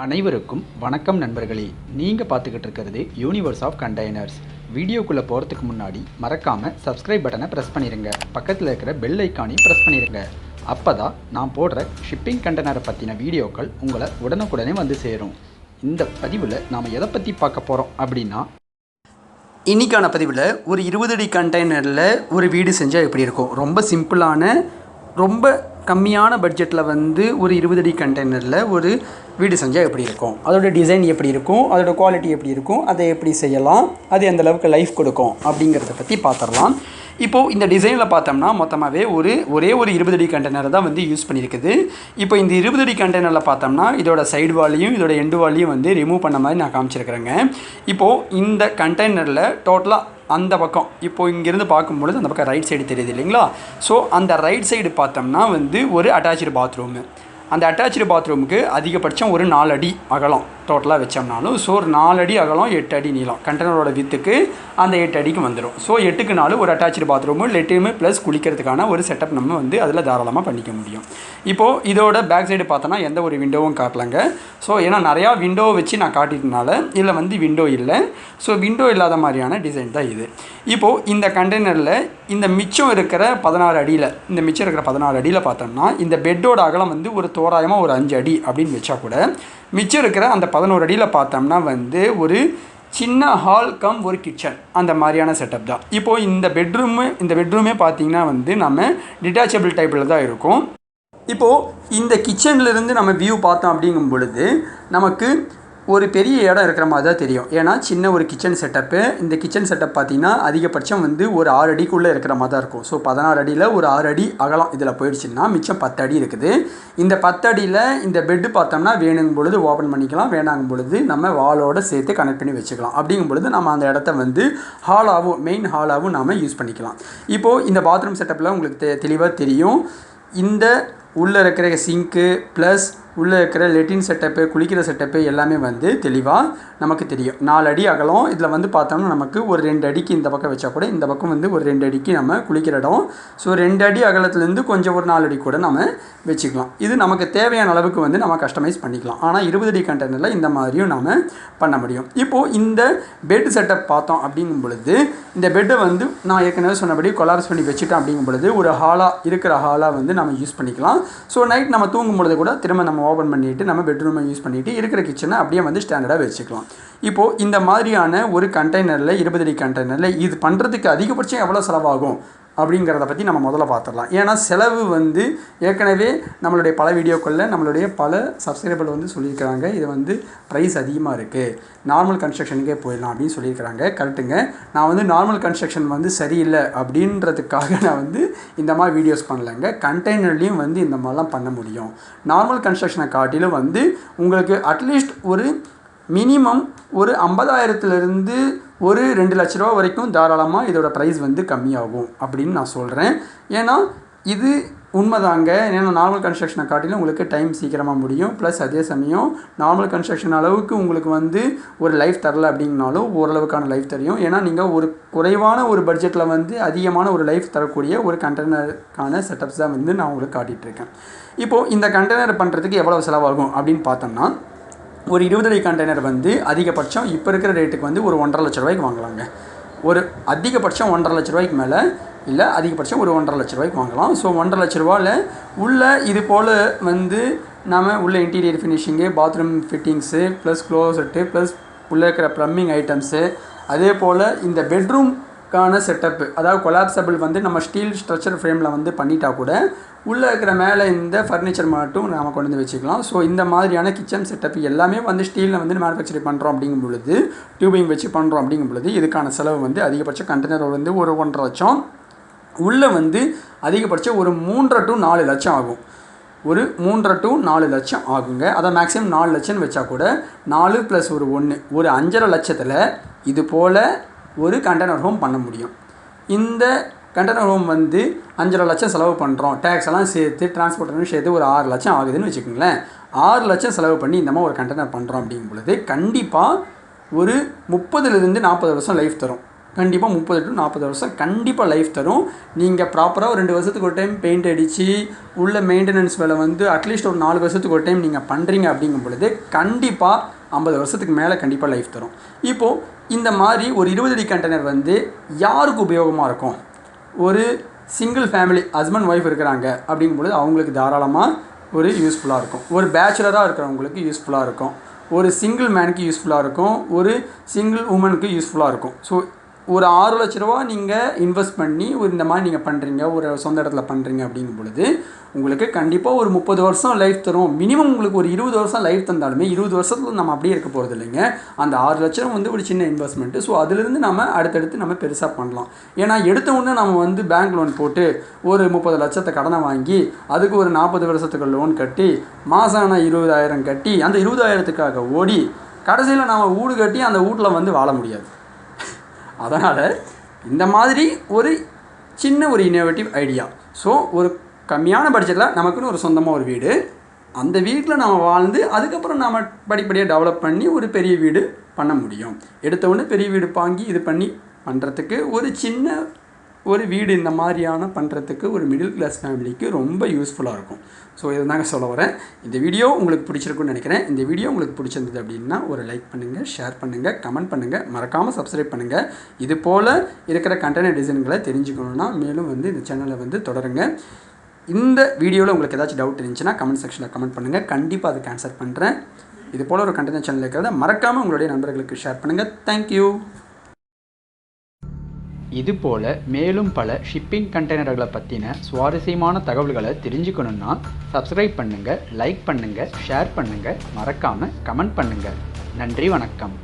அனைவருக்கும் வணக்கம் நண்பர்களே. நீங்கள் பார்த்துக்கிட்டு இருக்கிறது யூனிவர்ஸ் ஆஃப் கண்டெய்னர்ஸ். வீடியோக்குள்ளே போகிறதுக்கு முன்னாடி மறக்காமல் சப்ஸ்கிரைப் பட்டனை ப்ரெஸ் பண்ணிடுங்க. பக்கத்தில் இருக்கிற பெல் ஐக்கானையும் ப்ரெஸ் பண்ணிடுங்க. அப்போ தான் நான் போடுற ஷிப்பிங் கண்டெய்னரை பற்றின வீடியோக்கள் உங்களை உடனுக்குடனே வந்து சேரும். இந்த பதிவில் நாம் எதை பற்றி பார்க்க போகிறோம் அப்படின்னா, இன்றைக்கான பதிவில் ஒரு 20 அடி கண்டெய்னரில் ஒரு வீடு செஞ்சால் எப்படி இருக்கும். ரொம்ப சிம்பிளான, ரொம்ப கம்மியான பட்ஜெட்டில் ஒரு 20 அடி கண்டெய்னரில் ஒரு வீடு செஞ்சால் எப்படி இருக்கும், அதோட டிசைன் எப்படி இருக்கும், அதோட குவாலிட்டி எப்படி இருக்கும், அதை எப்படி செய்யலாம், அது எந்த அளவுக்கு லைஃப் கொடுக்கும் அப்படிங்கிறத பற்றி பார்த்துடலாம். இப்போது இந்த டிசைனில் பார்த்தோம்னா மொத்தமாகவே ஒரே ஒரு 20 அடி கண்டெய்னர் தான் யூஸ் பண்ணியிருக்குது. இப்போ இந்த 20 அடி கண்டெய்னரில் பார்த்தோம்னா இதோட சைடு வாலையும் இதோட எண்டு வாலையும் ரிமூவ் பண்ண மாதிரி நான் காமிச்சிருக்கிறேங்க. இப்போது இந்த கண்டெய்னரில் டோட்டலாக அந்த பக்கம் இப்போது இங்கேருந்து பார்க்கும்பொழுது அந்த பக்கம் ரைட் சைடு தெரியுது இல்லைங்களா. ஸோ அந்த ரைட் சைடு பார்த்தோம்னா ஒரு அட்டாச்சு பாத்ரூமு. அந்த அட்டாச்சு பாத்ரூமுக்கு அதிகபட்சம் ஒரு 4 அடி அகலம் டோட்டலாக வச்சோம்னாலும், ஸோ ஒரு 4 அடி அகலம் 8 அடி நீளம் கண்டெய்னரோட வித்துக்கு அந்த 8 அடிக்கு வந்துடும். ஸோ 8க்கு 4 ஒரு அட்டாச்சு பாத்ரூமு, லெட்ரூமு ப்ளஸ் குளிக்கிறதுக்கான ஒரு செட்டப் நம்ம அதில் தாராளமாக பண்ணிக்க முடியும். இப்போது இதோட பேக் சைடு பார்த்தோன்னா எந்த ஒரு விண்டோவும் காட்டலைங்க. ஸோ ஏன்னா நிறையா விண்டோ வச்சு நான் காட்டிட்டனால இதில் விண்டோ இல்லை. ஸோ விண்டோ இல்லாத மாதிரியான டிசைன் தான் இது. இப்போது இந்த கண்டெய்னரில் இந்த மிச்சம் இருக்கிற 16 அடியில் பார்த்தோம்னா இந்த பெட்டோட அகலம் ஒரு தோராயமாக ஒரு 5 அடி அப்படின்னு வச்சா கூட, மிச்சம் இருக்கிற அந்த 11 அடியில் பார்த்தோம்னா ஒரு சின்ன ஹால் கம் ஒரு கிச்சன் அந்த மாதிரியான செட்டப் தான். இப்போது இந்த பெட்ரூமே பார்த்திங்கன்னா நம்ம டிட்டாச்சபிள் டைப்பில் தான் இருக்கும். இப்போது இந்த கிச்சன்லேருந்து நம்ம வியூ பார்த்தோம் அப்படிங்கும் பொழுது நமக்கு ஒரு பெரிய இடம் இருக்கிற மாதிரி தான் தெரியும். ஏன்னா சின்ன ஒரு கிச்சன் செட்டப்பு. இந்த கிச்சன் செட்டப் பார்த்திங்கன்னா அதிகபட்சம் ஒரு 6 அடிக்குள்ளே இருக்கிற மாதிரி தான் இருக்கும். ஸோ 16 அடியில் ஒரு 6 அடி அகலம் இதில் போயிடுச்சுன்னா மிச்சம் 10 அடி இருக்குது. இந்த 10 அடியில் இந்த பெட்டு பார்த்தோம்னா வேணுங்கும் பொழுது ஓப்பன் பண்ணிக்கலாம், வேணாங்கும் பொழுது நம்ம வாலோடு சேர்த்து கனெக்ட் பண்ணி வச்சுக்கலாம். அப்படிங்கும் பொழுது நம்ம அந்த இடத்த ஹாலாகவும் மெயின் ஹாலாகவும் நாம் யூஸ் பண்ணிக்கலாம். இப்போது இந்த பாத்ரூம் செட்டப்பில் உங்களுக்கு தெளிவாக தெரியும். இந்த உள்ளே இருக்கிற சிங்க்கு ப்ளஸ் உள்ளே இருக்கிற லெட்டின் செட்டப்பு, குளிக்கிற செட்டப்பு எல்லாமே தெளிவாக நமக்கு தெரியும். 4 அடி அகலம். இதில் பார்த்தோம்னா நமக்கு ஒரு 2 அடிக்கு இந்த பக்கம் வச்சா கூட இந்த பக்கம் ஒரு 2 அடிக்கு நம்ம குளிக்கிற இடம். ஸோ 2 அடி அகலத்துலேருந்து கொஞ்சம் ஒரு 4 அடி கூட நம்ம வச்சுக்கலாம். இது நமக்கு தேவையான அளவுக்கு நம்ம கஸ்டமைஸ் பண்ணிக்கலாம். ஆனால் 20 அடி கண்டெய்னரில் இந்த மாதிரியும் நம்ம பண்ண முடியும். இப்போது இந்த பெட் செட்டப் பார்த்தோம் அப்படிங்கும் பொழுது இந்த பெட்டை நான் ஏற்கனவே சொன்னபடி கொலாப்ஸ் பண்ணி வச்சுட்டேன் அப்படிங்கும் பொழுது ஒரு ஹாலாக நம்ம யூஸ் பண்ணிக்கலாம். ஸோ நைட் நம்ம தூங்கும் பொழுது கூட திரும்ப நம்ம ஓப்பன் பண்ணிவிட்டு நம்ம பெட்ரூமை யூஸ் பண்ணிவிட்டு இருக்கிற கிச்சனை அப்படியே ஸ்டாண்டர்டாக வச்சுக்கலாம். இப்போது இந்த மாதிரியான ஒரு கண்டெய்னரில் 20 அடி கண்டெய்னரில் இது பண்ணுறதுக்கு அதிகபட்சம் எவ்வளோ செலவாகும் அப்படிங்கிறத பற்றி நம்ம முதல்ல பார்த்துடலாம். ஏன்னா செலவு ஏற்கனவே நம்மளுடைய பல வீடியோக்களில் நம்மளுடைய பல சப்ஸ்கிரைபர் சொல்லியிருக்கிறாங்க, இது ப்ரைஸ் அதிகமாக இருக்குது, நார்மல் கன்ஸ்ட்ரக்ஷனுக்கே போயிடலாம் அப்படின்னு சொல்லியிருக்கிறாங்க. கரெக்டுங்க. நான் நார்மல் கன்ஸ்ட்ரக்ஷன் சரியில்லை அப்படின்றதுக்காக நான் இந்த மாதிரி வீடியோஸ் பண்ணலைங்க. கண்டெய்னர்லேயும் இந்த மாதிரிலாம் பண்ண முடியும். நார்மல் கன்ஸ்ட்ரக்ஷனை காட்டிலும் உங்களுக்கு அட்லீஸ்ட் ஒரு மினிமம் ஒரு 50,000லேருந்து ஒரு 2 லட்ச ரூபா வரைக்கும் தாராளமாக இதோட ப்ரைஸ் கம்மியாகும் அப்படின்னு நான் சொல்கிறேன். ஏன்னா இது உண்மைதாங்க. ஏன்னா நார்மல் கன்ஸ்ட்ரக்ஷனை காட்டிலும் உங்களுக்கு டைம் சீக்கிரமாக முடியும். ப்ளஸ் அதே சமயம் நார்மல் கன்ஸ்ட்ரக்ஷன் அளவுக்கு உங்களுக்கு ஒரு லைஃப் தரல அப்படின்னாலும் ஓரளவுக்கான லைஃப் தெரியும். ஏன்னா நீங்கள் ஒரு குறைவான ஒரு பட்ஜெட்டில் அதிகமான ஒரு லைஃப் தரக்கூடிய ஒரு கண்டெய்னருக்கான செட்டப்ஸ் தான் நான் உங்களுக்கு காட்டிகிட்ருக்கேன். இப்போது இந்த கண்டெய்னர் பண்ணுறதுக்கு எவ்வளோ செலவாகும் அப்படின்னு பார்த்தோம்னா, ஒரு 20 அடி கண்டெய்னர் அதிகபட்சம் இப்போ இருக்கிற ரேட்டுக்கு ஒரு 1.5 லட்ச ரூபாய்க்கு வாங்கலாங்க. ஒரு அதிகபட்சம் 1.5 லட்ச ரூபாய்க்கு மேலே இல்லை, அதிகபட்சம் ஒரு 1.5 லட்ச ரூபாய்க்கு வாங்கலாம். ஸோ 1.5 லட்ச ரூபாயில் உள்ள இது போல் நம்ம உள்ள interior finishing, bathroom fittings plus closet plus உள்ளே இருக்கிற ப்ளம்பிங் ஐட்டம்ஸு, அதே போல் இந்த பெட்ரூம்க்கான செட்டப்பு, அதாவது கொலாப்சபிள் நம்ம ஸ்டீல் ஸ்ட்ரக்சர் ஃப்ரேமில் பண்ணிட்டா கூட உள்ளே இருக்கிற மேலே இந்த ஃபர்னிச்சர் மட்டும் நம்ம கொண்டு வச்சுக்கலாம். ஸோ இந்த மாதிரியான கிச்சன் செட்டப் எல்லாமே ஸ்டீலில் மேனுஃபேக்சரிங் பண்ணுறோம் அப்படிங்கும் பொழுது, டியூபிங் வச்சு பண்ணுறோம் அப்படிங்கும் பொழுது இதுக்கான செலவு அதிகபட்சம் கண்டெய்னர் ஒரு 1.5 லட்சம், உள்ளே அதிகபட்சம் ஒரு 3 to 4 லட்சம் ஆகும். ஒரு 3 to 4 லட்சம் ஆகுங்க. அதை மேக்ஸிமம் 4 லட்சம்னு வச்சா கூட 4 + ஒரு 1 ஒரு 5.5 லட்சத்தில் இது போல் ஒரு கண்டெய்னர் ஹோம் பண்ண முடியும். இந்த கண்டெய்னர் ஹோம் 5.5 லட்சம் செலவு பண்ணுறோம், டேக்ஸ் எல்லாம் சேர்த்து டிரான்ஸ்போர்ட்டரும் சேர்த்து ஒரு 6 லட்சம் ஆகுதுன்னு வச்சுக்கோங்களேன். 6 லட்சம் செலவு பண்ணி இந்த மாதிரி ஒரு கண்டெய்னர் பண்ணுறோம் அப்படிங்கும் பொழுது கண்டிப்பாக ஒரு 30லேருந்து 40 வருஷம் லைஃப் தரும் கண்டிப்பாக 30 to 40 வருஷம் கண்டிப்பாக லைஃப் தரும். நீங்கள் ப்ராப்பராக ஒரு 2 வருஷத்துக்கு ஒரு டைம் பெயிண்ட் அடித்து உள்ள மெயின்டெனன்ஸ் வேலை வந்து அட்லீஸ்ட் ஒரு 4 வருஷத்துக்கு ஒரு டைம் நீங்கள் பண்ணுறீங்க அப்படிங்கும் பொழுது கண்டிப்பாக 50 வருஷத்துக்கு மேலே கண்டிப்பாக லைஃப் தரும். இப்போது இந்த மாதிரி ஒரு 20 அடி கண்டெய்னர் வந்து யாருக்கு உபயோகமாக இருக்கும்? ஒரு சிங்கிள் ஃபேமிலி ஹஸ்பண்ட் ஒய்ஃப் இருக்கிறாங்க அப்படிங்கும்பொழுது அவங்களுக்கு தாராளமாக ஒரு யூஸ்ஃபுல்லாக இருக்கும். ஒரு பேச்சுலராக இருக்கிறவங்களுக்கு யூஸ்ஃபுல்லாக இருக்கும். ஒரு சிங்கிள் மேனுக்கு யூஸ்ஃபுல்லாக இருக்கும். ஒரு சிங்கிள் உமனுக்கு யூஸ்ஃபுல்லாக இருக்கும். ஸோ ஒரு 6 லட்ச ரூபா நீங்கள் இன்வெஸ்ட் பண்ணி ஒரு இந்த மாதிரி நீங்கள் பண்ணுறீங்க, ஒரு சொந்த இடத்துல பண்ணுறீங்க அப்படிங்கும் பொழுது உங்களுக்கு கண்டிப்பாக ஒரு 30 வருஷம் லைஃப் தரும். மினிமம் உங்களுக்கு ஒரு 20 வருஷம் லைஃப் தந்தாலுமே 20 வருஷத்துல நம்ம அப்படியே இருக்க போகிறது இல்லைங்க. அந்த 6 லட்சம் வந்து ஒரு சின்ன இன்வெஸ்ட்மெண்ட்டு. ஸோ அதிலிருந்து நம்ம அடுத்தடுத்து நம்ம பெருசாக பண்ணலாம். ஏன்னா எடுத்த உடனே நம்ம வந்து பேங்க் லோன் போட்டு ஒரு 30 லட்சத்தை கடனை வாங்கி அதுக்கு ஒரு 40 வருஷத்துக்கு லோன் கட்டி மாதம் 20,000 கட்டி அந்த 20,000த்துக்காக ஓடி கடைசியில் நம்ம வீடு கட்டி அந்த வீட்டில் வந்து வாழ முடியாது. அதனால் இந்த மாதிரி ஒரு சின்ன ஒரு இன்னோவேட்டிவ் ஐடியா. ஸோ ஒரு கம்மியான பட்ஜெட்டில் நமக்குன்னு ஒரு சொந்தமாக ஒரு வீடு, அந்த வீட்டில் நம்ம வாழ்ந்து அதுக்கப்புறம் நம்ம படிப்படியாக டெவலப் பண்ணி ஒரு பெரிய வீடு பண்ண முடியும். எடுத்த உடனே பெரிய வீடு வாங்கி இது பண்ணி பண்ணுறதுக்கு ஒரு சின்ன ஒரு வீடு இந்த மாதிரியான பண்ணுறதுக்கு ஒரு மிடில் கிளாஸ் ஃபேமிலிக்கு ரொம்ப யூஸ்ஃபுல்லாக இருக்கும். ஸோ இதை தாங்க சொல்ல வரேன். இந்த வீடியோ உங்களுக்கு பிடிச்சிருக்குன்னு நினைக்கிறேன். இந்த வீடியோ உங்களுக்கு பிடிச்சிருந்தது அப்படின்னா ஒரு லைக் பண்ணுங்கள், ஷேர் பண்ணுங்கள், கமெண்ட் பண்ணுங்கள், மறக்காமல் சப்ஸ்கிரைப் பண்ணுங்கள். இது போல் இருக்கிற கண்டெய்னர் டிசைன்களை தெரிஞ்சுக்கணுன்னா மேலும் வந்து இந்த சேனலை வந்து தொடருங்க. இந்த வீடியோவில் உங்களுக்கு ஏதாச்சும் டவுட் இருந்துச்சுன்னா கமெண்ட் செக்ஷனில் கமெண்ட் பண்ணுங்கள். கண்டிப்பாக அதுக்கு ஆன்சர் பண்ணுறேன். இது போல் ஒரு கண்டெய்னர் சேனல் இருக்கிறத மறக்காமல் உங்களுடைய நண்பர்களுக்கு ஷேர் பண்ணுங்கள். தேங்க்யூ. இதுபோல் மேலும் பல ஷிப்பிங் கண்டெய்னர்களை பற்றின சுவாரஸ்யமான தகவல்களை தெரிஞ்சுக்கணுன்னா சப்ஸ்கிரைப் பண்ணுங்கள், லைக் பண்ணுங்கள், ஷேர் பண்ணுங்கள், மறக்காமல் கமெண்ட் பண்ணுங்கள். நன்றி, வணக்கம்.